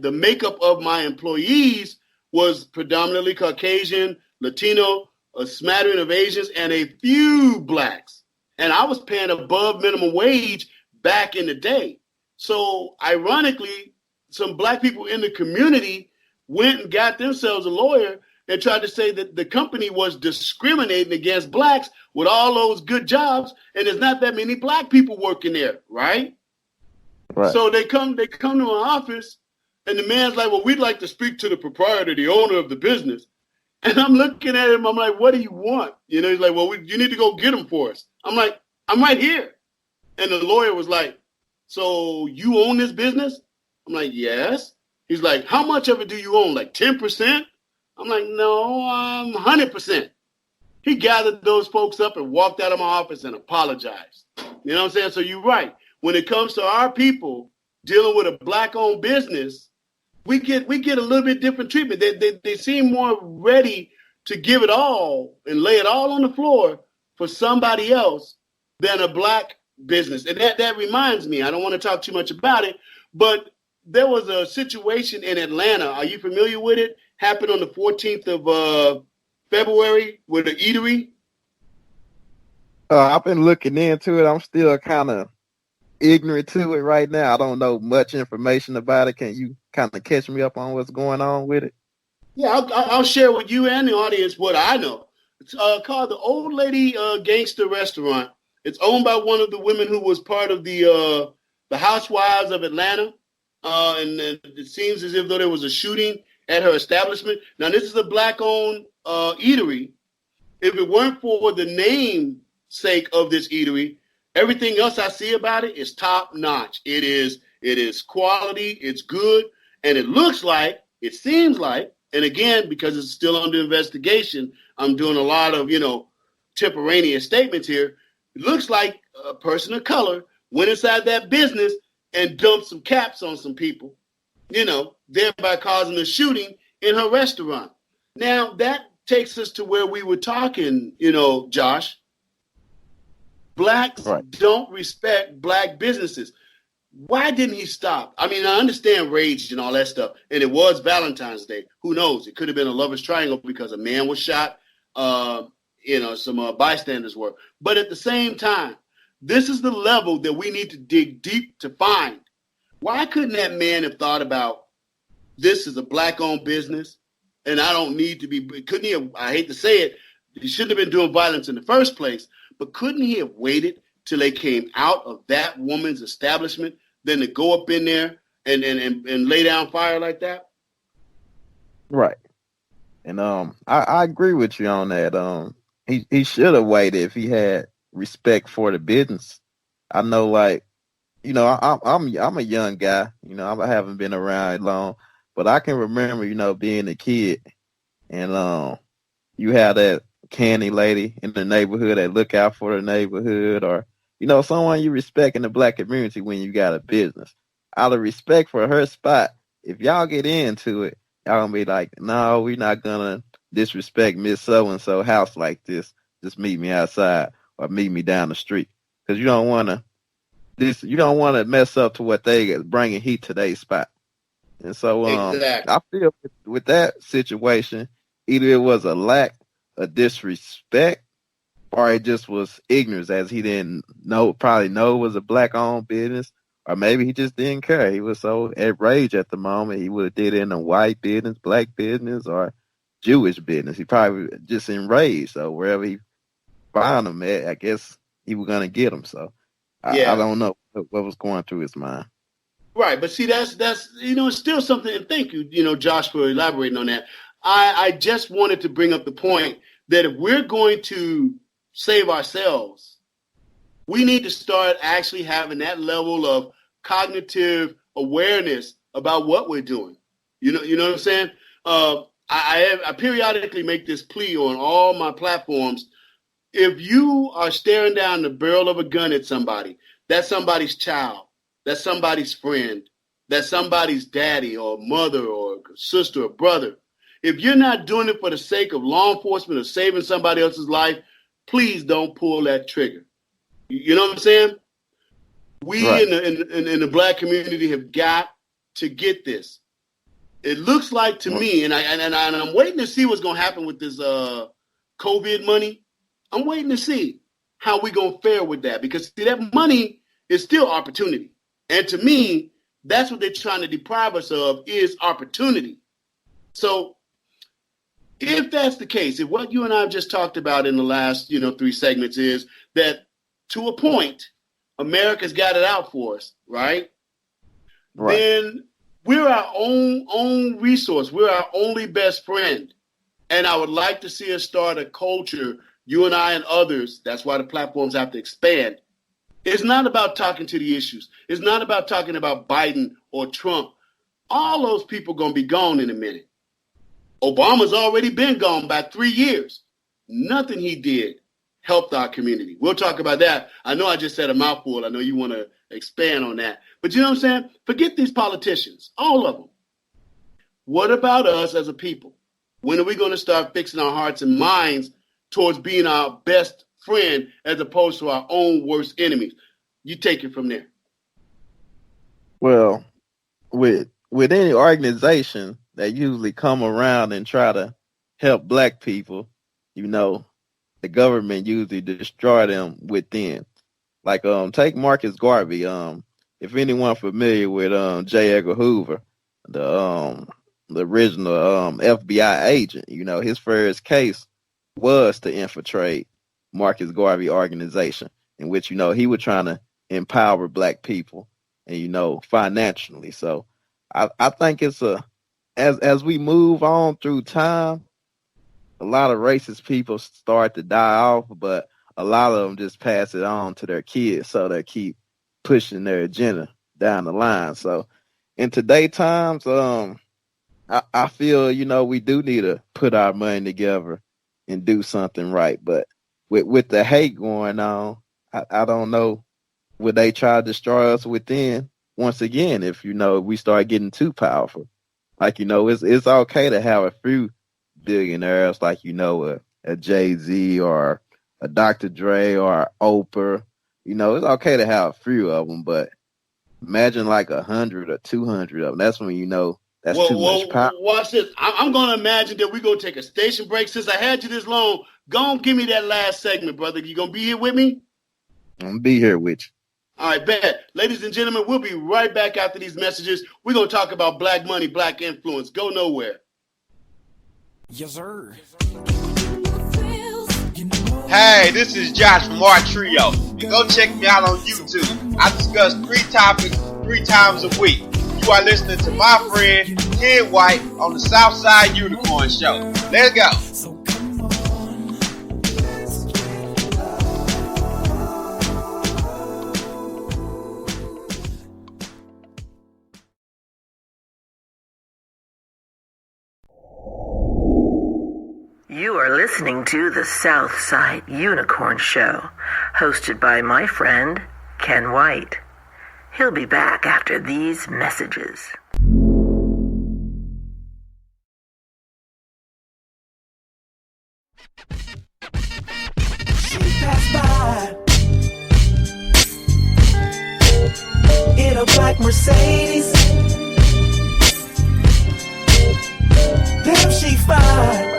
the makeup of my employees was predominantly Caucasian, Latino, a smattering of Asians, and a few blacks. And I was paying above minimum wage back in the day. So ironically, some black people in the community went and got themselves a lawyer and tried to say that the company was discriminating against blacks with all those good jobs, and there's not that many black people working there, right? Right. So they come to my office, and the man's like, well, we'd like to speak to the proprietor, the owner of the business. And I'm looking at him, I'm like, what do you want? He's like, well, you need to go get him for us. I'm like, I'm right here. And the lawyer was like, so you own this business? I'm like, yes. He's like, how much of it do you own? Like 10%? I'm like, no, 100%. He gathered those folks up and walked out of my office and apologized. You know what I'm saying? So you're right. When it comes to our people dealing with a black-owned business, we get a little bit different treatment. They seem more ready to give it all and lay it all on the floor for somebody else than a black business. And that reminds me, I don't want to talk too much about it, but there was a situation in Atlanta. Are you familiar with it? Happened on the 14th of February with an eatery. I've been looking into it. I'm still kind of ignorant to it right now. I don't know much information about it. Can you kind of catch me up on what's going on with it? Yeah, I'll share with you and the audience what I know. It's called the Old Lady Gangster Restaurant. It's owned by one of the women who was part of the Housewives of Atlanta. And it seems as if though there was a shooting at her establishment. Now, this is a black-owned eatery. If it weren't for the namesake of this eatery, everything else I see about it is top-notch. It is quality, it's good, and it seems like, and again, because it's still under investigation, I'm doing a lot of, temporaneous statements here. It looks like a person of color went inside that business and dumped some caps on some people, thereby causing a shooting in her restaurant. Now, that takes us to where we were talking, Josh. Blacks don't respect black businesses. Why didn't he stop? I mean, I understand rage and all that stuff, and it was Valentine's Day. Who knows? It could have been a lover's triangle because a man was shot, some bystanders were. But at the same time, this is the level that we need to dig deep to find. Why couldn't that man have thought about this is a black-owned business, and I don't need to be, couldn't he have, I hate to say it, he shouldn't have been doing violence in the first place, but couldn't he have waited till they came out of that woman's establishment than to go up in there and lay down fire like that? Right. And I agree with you on that. He should have waited if he had respect for the business. I know, like, I'm a young guy. I haven't been around long, but I can remember, being a kid, and you have that candy lady in the neighborhood that look out for the neighborhood, or someone you respect in the black community when you got a business. Out of respect for her spot, if y'all get into it, y'all gonna be like, no, we're not gonna disrespect Miss So-and-so house like this. Just meet me outside or meet me down the street. Because you don't want to mess up to what they bringing heat to their spot. And so exactly. I feel with that situation, either it was a lack of disrespect or it just was ignorance, as he didn't probably know it was a black-owned business, or maybe he just didn't care. He was so enraged at the moment, he would have did it in a white business, black business, or Jewish business. He probably just enraged. So wherever he found him at, I guess he was going to get him. So I don't know what was going through his mind. Right, but see, that's it's still something, and thank you, Josh, for elaborating on that. I just wanted to bring up the point that if we're going to save ourselves, we need to start actually having that level of cognitive awareness about what we're doing. You know what I'm saying? I periodically make this plea on all my platforms. If you are staring down the barrel of a gun at somebody, that's somebody's child, that's somebody's friend, that's somebody's daddy or mother or sister or brother. If you're not doing it for the sake of law enforcement or saving somebody else's life, please don't pull that trigger. You know what I'm saying? We right. in the black community have got to get this. It looks like to me, and I'm waiting to see what's going to happen with this COVID money. I'm waiting to see how we going to fare with that, because see, that money is still opportunity. And to me, that's what they're trying to deprive us of, is opportunity. So if that's the case, if what you and I have just talked about in the last, 3 segments is that to a point, America's got it out for us, right? Then we're our own resource. We're our only best friend. And I would like to see us start a culture, you and I and others. That's why the platforms have to expand. It's not about talking to the issues. It's not about talking about Biden or Trump. All those people going to be gone in a minute. Obama's already been gone by 3 years. Nothing he did helped our community. We'll talk about that. I know I just said a mouthful. I know you want to expand on that. But you know what I'm saying? Forget these politicians, all of them. What about us as a people? When are we going to start fixing our hearts and minds towards being our best friend as opposed to our own worst enemies? You take it from there. Well, with any organization that usually come around and try to help black people, the government usually destroy them within. Like, take Marcus Garvey. If anyone familiar with J. Edgar Hoover, the original FBI agent, his first case was to infiltrate Marcus Garvey organization, in which, he was trying to empower black people and, financially. So I think it's as we move on through time, a lot of racist people start to die off, but a lot of them just pass it on to their kids, so they keep pushing their agenda down the line. So in today's times, I feel, we do need to put our money together and do something right. But with the hate going on, I don't know, would they try to destroy us within once again if, we start getting too powerful? Like, it's okay to have a few billionaires like, a Jay-Z or a Dr. Dre or Oprah. It's okay to have a few of them, but imagine like 100 or 200 of them. That's when that's too much power. Watch this. I'm going to imagine that we're going to take a station break. Since I had you this long, go on, give me that last segment, brother. You going to be here with me? I'm going to be here with you. All right, bet. Ladies and gentlemen, we'll be right back after these messages. We're going to talk about black money, black influence. Go nowhere. Yes, sir. Hey, this is Josh from Art Trio. And go check me out on YouTube. I discuss 3 topics 3 times a week. You are listening to my friend Ken White on the Southside Unicorn Show. Let's go. You are listening to the Southside Unicorn Show, hosted by my friend, Ken White. He'll be back after these messages. She passed by in a black Mercedes. Damn, she fine.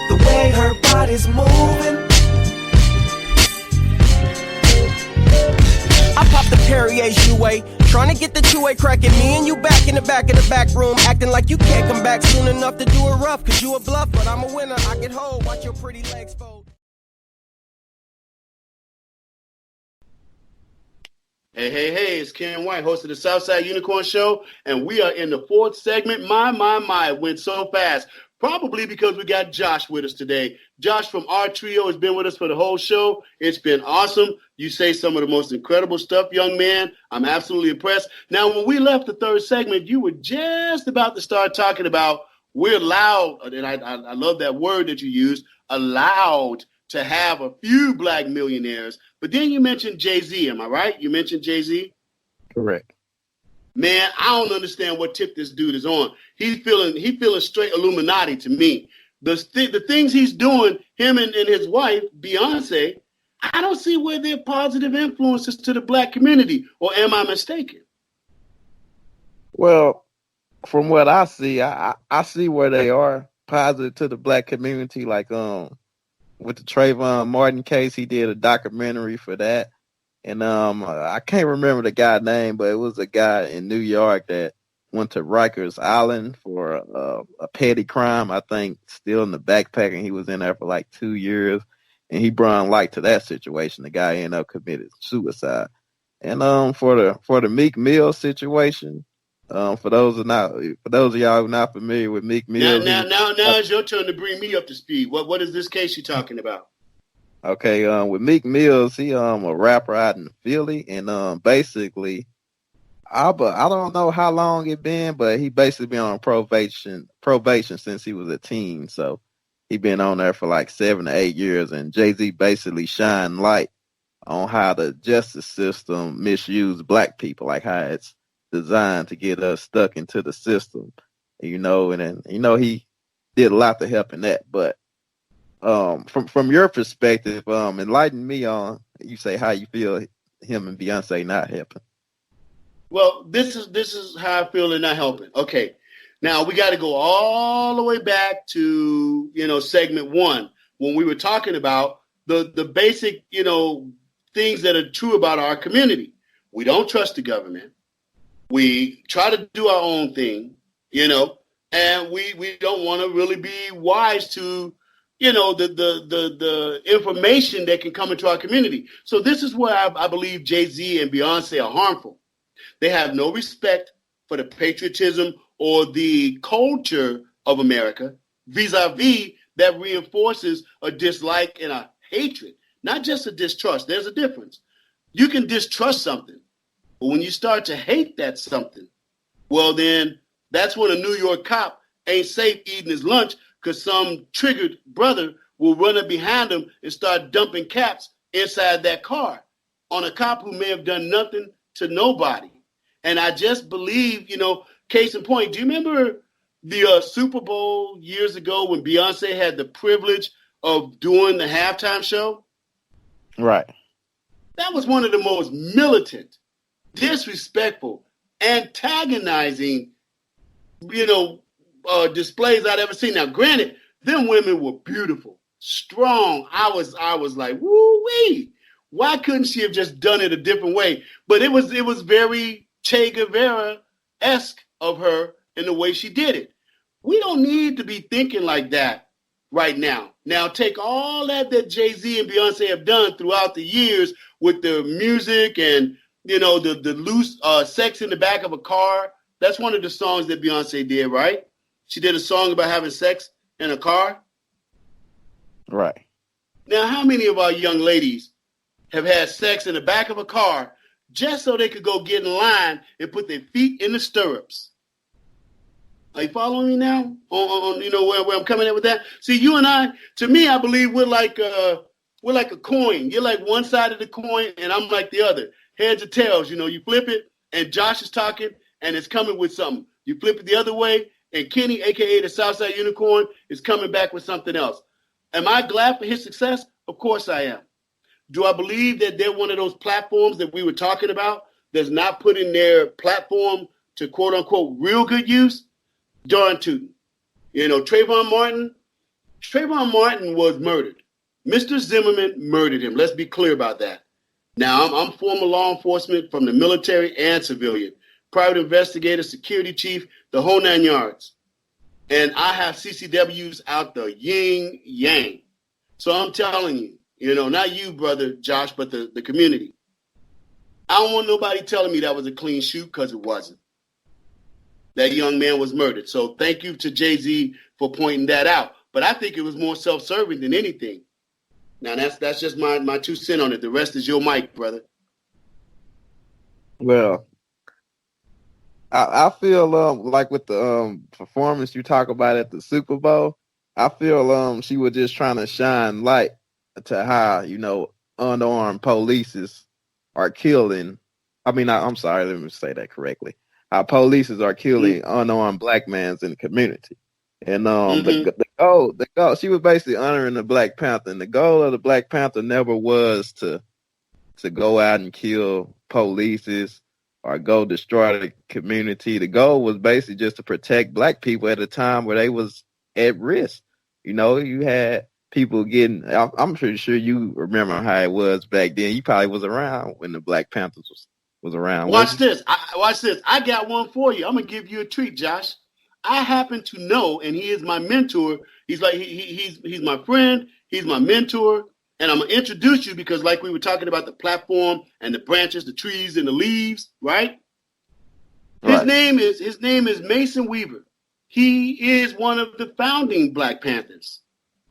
The way her body's moving. I popped the Perrier Jouet, trying to get the two-way cracking. Me and you back in the back room, acting like you can't come back soon enough to do it rough. Cause you a bluff, but I'm a winner. I can hold, watch your pretty legs fold. Hey, it's Ken White, host of the Southside Unicorn Show, and we are in the 4th segment. My, it went so fast. Probably because we got Josh with us today. Josh from Our Trio has been with us for the whole show. It's been awesome. You say some of the most incredible stuff, young man. I'm absolutely impressed. Now, when we left the 3rd segment, you were just about to start talking about we're allowed, and I love that word that you used, allowed to have a few black millionaires. But then you mentioned Jay-Z, am I right? You mentioned Jay-Z? Correct. Man, I don't understand what tip this dude is on. He feeling straight Illuminati to me. The things he's doing, him and his wife, Beyonce, I don't see where they're positive influences to the black community. Or am I mistaken? Well, from what I see, I see where they are positive to the black community. Like with the Trayvon Martin case, he did a documentary for that. And I can't remember the guy's name, but it was a guy in New York that went to Rikers Island for a petty crime, I think, still in the backpack, and he was in there for like 2 years. And he brought light to that situation. The guy ended up committed suicide. And for the Meek Mill situation, for those of y'all who are not familiar with Meek Mill, now it's your turn to bring me up to speed. What is this case you're talking about? Okay, with Meek Mills, he a rapper out in Philly, and basically, I don't know how long it been, but he basically been on probation since he was a teen. So he been on there for like 7 to 8 years, and Jay-Z basically shined light on how the justice system misused black people, like how it's designed to get us stuck into the system, and he did a lot to help in that, but. From your perspective, enlighten me on, you say how you feel him and Beyonce not helping. Well, this is how I feel they're not helping. Okay, now we got to go all the way back to segment 1 when we were talking about the basic things that are true about our community. We don't trust the government. We try to do our own thing. And we don't want to really be wise to, the information that can come into our community. So this is where I believe Jay-Z and Beyonce are harmful. They have no respect for the patriotism or the culture of America, vis-a-vis that reinforces a dislike and a hatred, not just a distrust. There's a difference. You can distrust something, but when you start to hate that something, well, then that's when a New York cop ain't safe eating his lunch because some triggered brother will run up behind him and start dumping caps inside that car on a cop who may have done nothing to nobody. And I just believe, case in point, do you remember the Super Bowl years ago when Beyonce had the privilege of doing the halftime show? Right. That was one of the most militant, disrespectful, antagonizing, displays I'd ever seen. Now, granted, them women were beautiful, strong. I was like, woo-wee. Why couldn't she have just done it a different way? But it was very Che Guevara-esque of her in the way she did it. We don't need to be thinking like that right now. Now, take all that Jay-Z and Beyonce have done throughout the years with their music and, the loose sex in the back of a car. That's one of the songs that Beyonce did, right? She did a song about having sex in a car. Right. Now, how many of our young ladies have had sex in the back of a car just so they could go get in line and put their feet in the stirrups? Are you following me now? On where I'm coming at with that? See, you and I, to me, I believe we're like a coin. You're like one side of the coin, and I'm like the other. Heads or tails, you flip it, and Josh is talking, and it's coming with something. You flip it the other way, and Kenny, a.k.a. the Southside Unicorn, is coming back with something else. Am I glad for his success? Of course I am. Do I believe that they're one of those platforms that we were talking about that's not putting their platform to quote-unquote real good use? Darn tootin'. Trayvon Martin was murdered. Mr. Zimmerman murdered him. Let's be clear about that. Now, I'm former law enforcement from the military and civilian, private investigator, security chief, the whole 9 yards. And I have CCWs out the yin yang. So I'm telling you, not you, brother Josh, but the community. I don't want nobody telling me that was a clean shoot, because it wasn't. That young man was murdered. So thank you to Jay-Z for pointing that out. But I think it was more self-serving than anything. Now, that's just my 2 cents on it. The rest is your mic, brother. Well, I feel like with the performance you talk about at the Super Bowl, I feel she was just trying to shine light to how, unarmed polices are killing. I'm sorry, let me say that correctly. How polices are killing unarmed black mans in the community. And the goal, she was basically honoring the Black Panther. And the goal of the Black Panther never was to go out and kill polices or go destroy the community. The goal was basically just to protect black people at a time where they was at risk. You had people getting, I'm pretty sure you remember how it was back then. You probably was around when the Black Panthers was around. Watch this. I got one for you. I'm going to give you a treat, Josh. I happen to know, and he is my mentor. He's like, he's my friend. He's my mentor. And I'm going to introduce you because like we were talking about the platform and the branches, the trees and the leaves, right? His name is Mason Weaver. He is one of the founding Black Panthers.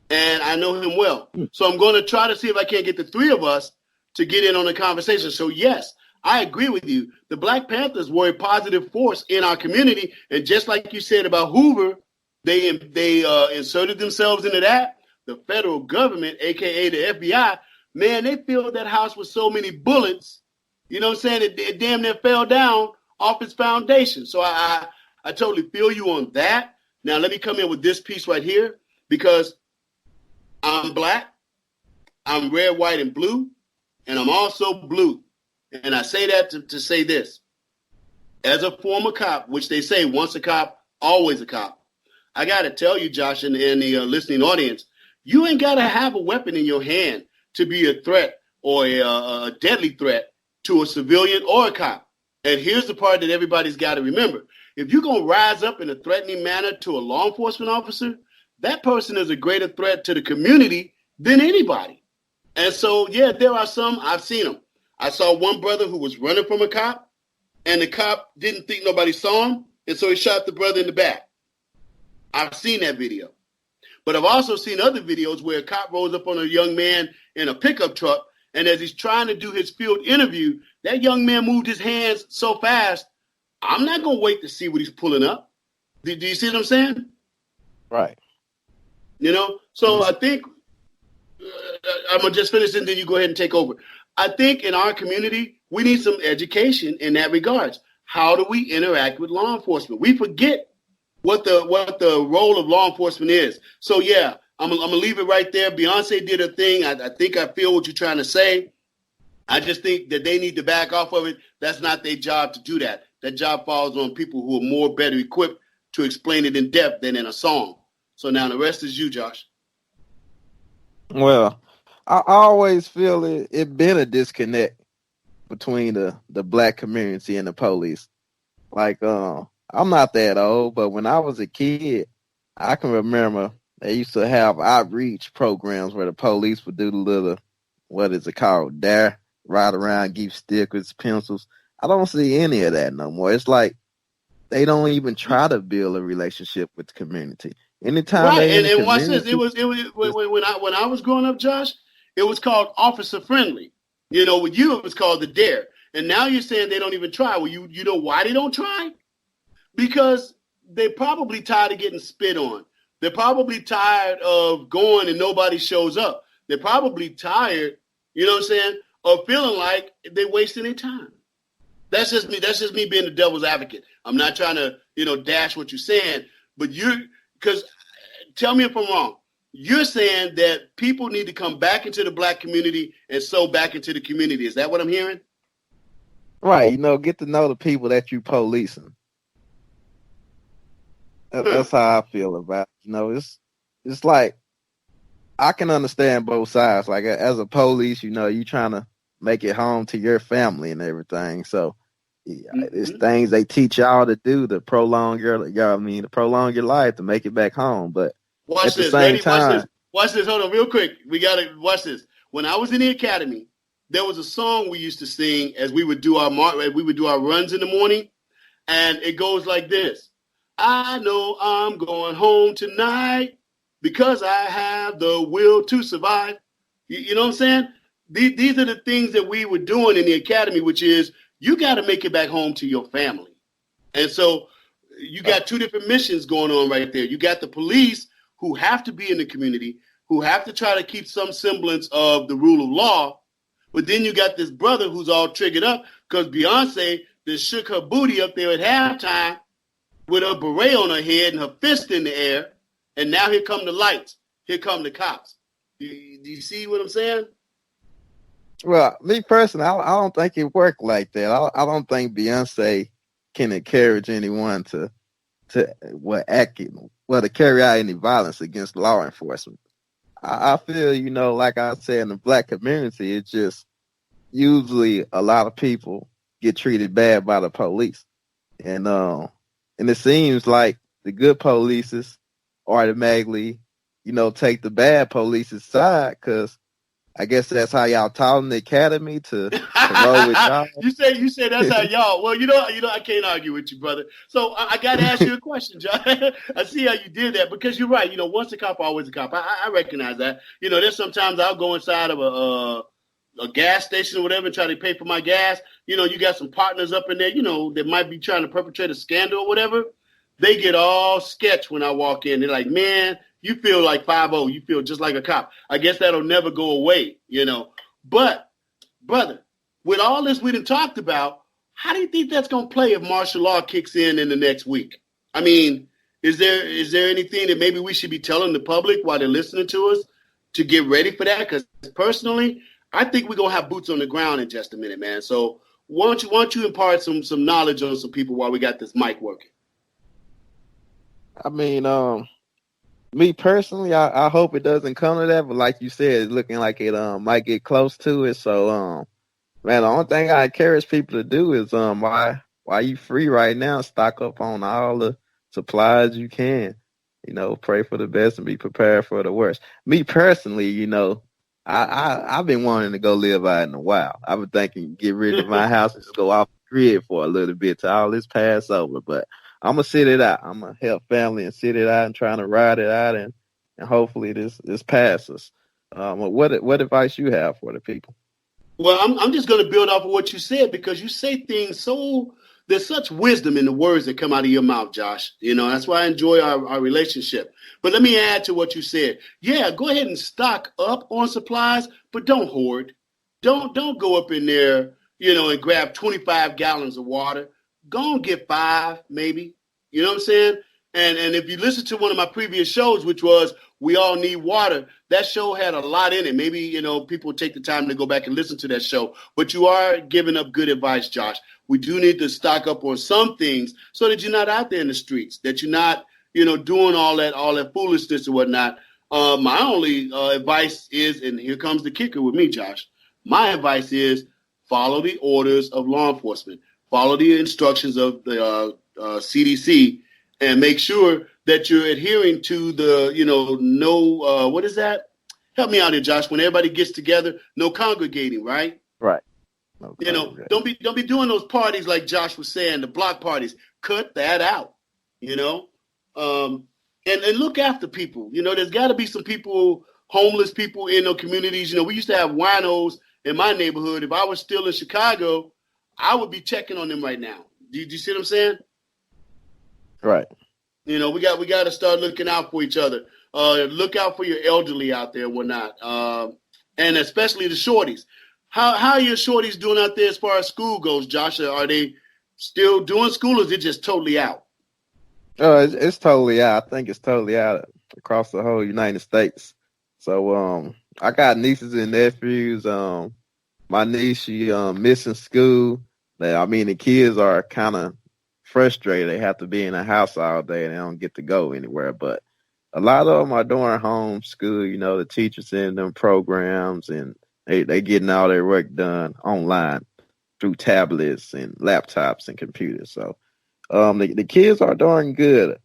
And I know him well. So I'm going to try to see if I can't get the 3 of us to get in on the conversation. So yes, I agree with you. The Black Panthers were a positive force in our community. And just like you said about Hoover, they inserted themselves into that. The federal government, a.k.a. the FBI, man, they filled that house with so many bullets, you know what I'm saying, it damn near fell down off its foundation. So I totally feel you on that. Now, let me come in with this piece right here because I'm black, I'm red, white, and blue, and I'm also blue. And I say that to say this. As a former cop, which they say once a cop, always a cop, I got to tell you, Josh, and the listening audience, you ain't got to have a weapon in your hand to be a threat or a deadly threat to a civilian or a cop. And here's the part that everybody's got to remember. if you're going to rise up in a threatening manner to a law enforcement officer, that person is a greater threat to the community than anybody. And so, yeah, there are some, I've seen them. I saw one brother who was running from a cop, and the cop didn't think nobody saw him, and so he shot the brother in the back. I've seen that video. But I've also seen other videos where a cop rolls up on a young man in a pickup truck, and as he's trying to do his field interview, that young man moved his hands so fast, I'm not going to wait to see what he's pulling up. Do you see what I'm saying? Right. You know? So I think, I'm going to just finish and then you go ahead and take over. I think in our community, we need some education in that regards. How do we interact with law enforcement? We forget what the role of law enforcement is. So, yeah, I'm going to leave it right there. Beyonce did her thing. I think I feel what you're trying to say. I just think that they need to back off of it. That's not their job to do that. That job falls on people who are more better equipped to explain it in depth than in a song. So now the rest is you, Josh. Well, I always feel it been a disconnect between the black community and the police. Like, I'm not that old, but when I was a kid, I can remember they used to have outreach programs where the police would do the little, what is it called, dare, ride around, give stickers, pencils. I don't see any of that no more. It's like they don't even try to build a relationship with the community. Anytime right, they and watch this. It was when I was growing up, Josh. It was called officer friendly. You know, with you it was called the dare. And now you're saying they don't even try. Well, you know why they don't try? Because they're probably tired of getting spit on. They're probably tired of going and nobody shows up. They're probably tired, you know what I'm saying, of feeling like they're wasting their time. That's just me. That's just me being the devil's advocate. I'm not trying to, dash what you're saying, but because tell me if I'm wrong. You're saying that people need to come back into the black community and so back into the community. Is that what I'm hearing? Right. Get to know the people that you policing. That's how I feel about it. It's like I can understand both sides. Like as a police, you trying to make it home to your family and everything. So it's things they teach y'all to do to prolong your life to make it back home. But watch at the this, same ready? time, Watch this. Hold on, real quick. We gotta watch this. When I was in the academy, there was a song we used to sing as we would do our runs in the morning, and it goes like this: I know I'm going home tonight because I have the will to survive. You know what I'm saying? These are the things that we were doing in the academy, which is you got to make it back home to your family. And so you got two different missions going on right there. You got the police who have to be in the community, who have to try to keep some semblance of the rule of law. But then you got this brother who's all triggered up because Beyonce just shook her booty up there at halftime with her beret on her head and her fist in the air. And now here come the lights. Here come the cops. Do you see what I'm saying? Well, me personally, I don't think it worked like that. I don't think Beyonce can encourage anyone to carry out any violence against law enforcement. I feel, like I said, in the black community, it's just usually a lot of people get treated bad by the police. And it seems like the good polices automatically, take the bad police's side because I guess that's how y'all taught in the academy to roll with y'all. You say that's how y'all. Well, I can't argue with you, brother. So I got to ask you a question, John. I see how you did that because you're right. Once a cop, always a cop. I recognize that. There's sometimes I'll go inside of a gas station or whatever and try to pay for my gas. You got some partners up in there, that might be trying to perpetrate a scandal or whatever. They get all sketch when I walk in. They're like, man, you feel like 5-0. You feel just like a cop. I guess that'll never go away, But, brother, with all this we done talked about, how do you think that's going to play if martial law kicks in the next week? I mean, is there anything that maybe we should be telling the public while they're listening to us to get ready for that? Because personally, I think we're going to have boots on the ground in just a minute, man. So why don't you impart some knowledge on some people while we got this mic working? I mean, me personally, I hope it doesn't come to that, but like you said, it's looking like it might get close to it. So, man, the only thing I encourage people to do is while you free right now, stock up on all the supplies you can. Pray for the best and be prepared for the worst. Me personally, I've been wanting to go live out in the wild. I've been thinking get rid of my house and just go off the grid for a little bit till all this pass over. But I'm gonna sit it out. I'm gonna help family and sit it out and trying to ride it out and hopefully this passes. What advice you have for the people? Well, I'm just going to build off of what you said, because you say things there's such wisdom in the words that come out of your mouth, Josh. That's why I enjoy our relationship. But let me add to what you said. Yeah, go ahead and stock up on supplies, but don't hoard. Don't go up in there, and grab 25 gallons of water. Go and get 5, maybe. You know what I'm saying? And if you listen to one of my previous shows, which was We All Need Water, that show had a lot in it. Maybe, people take the time to go back and listen to that show. But you are giving up good advice, Josh. We do need to stock up on some things so that you're not out there in the streets, that you're not, doing all that foolishness and whatnot. My only advice is, and here comes the kicker with me, Josh. My advice is follow the orders of law enforcement. Follow the instructions of the CDC. And make sure that you're adhering to the, what is that? Help me out here, Josh. When everybody gets together, no congregating, right? Right. No, don't be doing those parties like Josh was saying, the block parties. Cut that out, and look after people. There's got to be some people, homeless people in those communities. We used to have winos in my neighborhood. If I was still in Chicago, I would be checking on them right now. Do you see what I'm saying? Right. We got to start looking out for each other. Look out for your elderly out there and whatnot, and especially the shorties. How are your shorties doing out there as far as school goes, Josh? Are they still doing school, or is it just totally out? It's totally out. I think it's totally out across the whole United States. So I got nieces and nephews. My niece, she missing school. The kids are kind of frustrated. They have to be in the house all day and they don't get to go anywhere. But a lot of them are doing home school. The teachers in them programs and they getting all their work done online through tablets and laptops and computers. So the kids are doing good.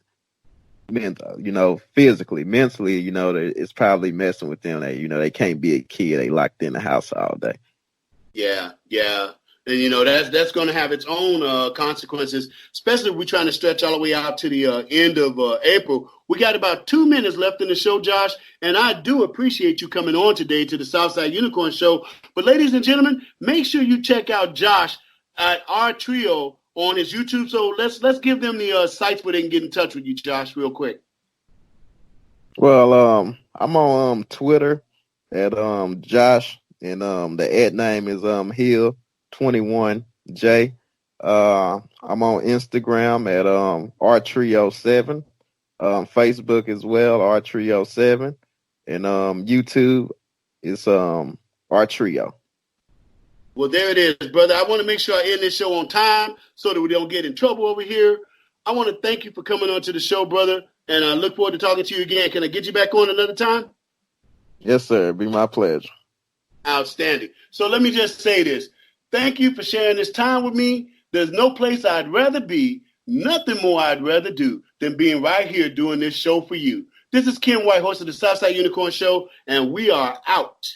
Physically, mentally, it's probably messing with them. They can't be a kid. They locked in the house all day. Yeah. And, that's going to have its own consequences, especially if we're trying to stretch all the way out to the end of April. We got about 2 minutes left in the show, Josh, and I do appreciate you coming on today to the Southside Unicorn Show. But, ladies and gentlemen, make sure you check out Josh at our trio on his YouTube. So let's give them the sites where they can get in touch with you, Josh, real quick. Well, I'm on Twitter at Josh, and the ad name is Hill21J. I'm on Instagram at rtrio7, Facebook as well, rtrio7, and YouTube is rtrio. Well, there it is, brother. I want to make sure I end this show on time so that we don't get in trouble over here. I want to thank you for coming on to the show, brother, and I look forward to talking to you again. Can I get you back on another time? Yes, sir. It'd be my pleasure. Outstanding. So let me just say this. Thank you for sharing this time with me. There's no place I'd rather be, nothing more I'd rather do than being right here doing this show for you. This is Ken White, host of the Southside Unicorn Show, and we are out.